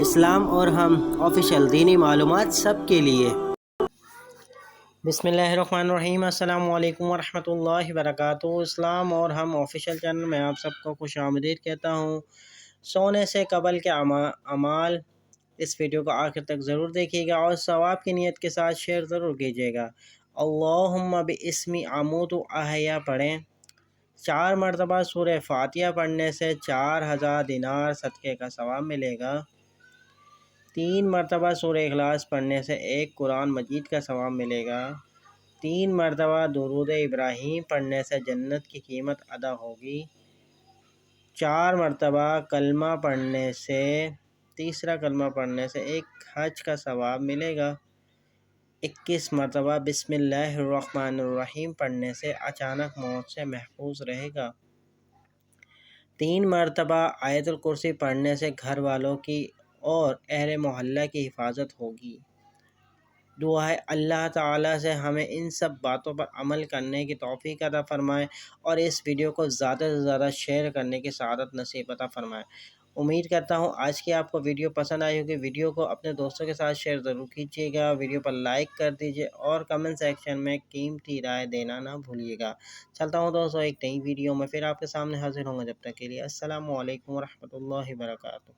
اسلام اور ہم آفیشیل دینی معلومات سب کے لیے۔ بسم اللہ الرحمن الرحیم۔ السلام علیکم ورحمۃ اللہ وبرکاتہ۔ اسلام اور ہم آفیشیل چینل میں آپ سب کو خوش آمدید کہتا ہوں۔ سونے سے قبل کے اعمال، اس ویڈیو کو آخر تک ضرور دیکھیے گا اور ثواب کی نیت کے ساتھ شیئر ضرور کیجیے گا۔ اللہم باسمی اموت و احیا پڑھیں۔ 4 مرتبہ سورہ فاتحہ پڑھنے سے 4000 دینار صدقے کا ثواب ملے گا۔ 3 مرتبہ سورہ اخلاص پڑھنے سے 1 قرآن مجید کا ثواب ملے گا۔ 3 مرتبہ درود ابراہیم پڑھنے سے جنت کی قیمت ادا ہوگی۔ 4 مرتبہ کلمہ پڑھنے سے، تیسرا کلمہ پڑھنے سے 1 حج کا ثواب ملے گا۔ 21 مرتبہ بسم اللہ الرحمن الرحیم پڑھنے سے اچانک موت سے محفوظ رہے گا۔ 3 مرتبہ آیت الکرسی پڑھنے سے گھر والوں کی اور اہل محلہ کی حفاظت ہوگی۔ دعا ہے اللہ تعالیٰ سے ہمیں ان سب باتوں پر عمل کرنے کی توفیق عطا فرمائے اور اس ویڈیو کو زیادہ سے زیادہ شیئر کرنے کی سعادت نصیب عطا فرمائے۔ امید کرتا ہوں آج کی آپ کو ویڈیو پسند آئی ہوگی۔ ویڈیو کو اپنے دوستوں کے ساتھ شیئر ضرور کیجیے گا، ویڈیو پر لائک کر دیجیے اور کمنٹ سیکشن میں قیمتی رائے دینا نہ بھولیے گا۔ چلتا ہوں دوستوں، ایک نئی ویڈیو میں پھر آپ کے سامنے حاضر ہوں گا۔ جب تک کے لیے السلام علیکم ورحمۃ اللہ وبرکاتہ۔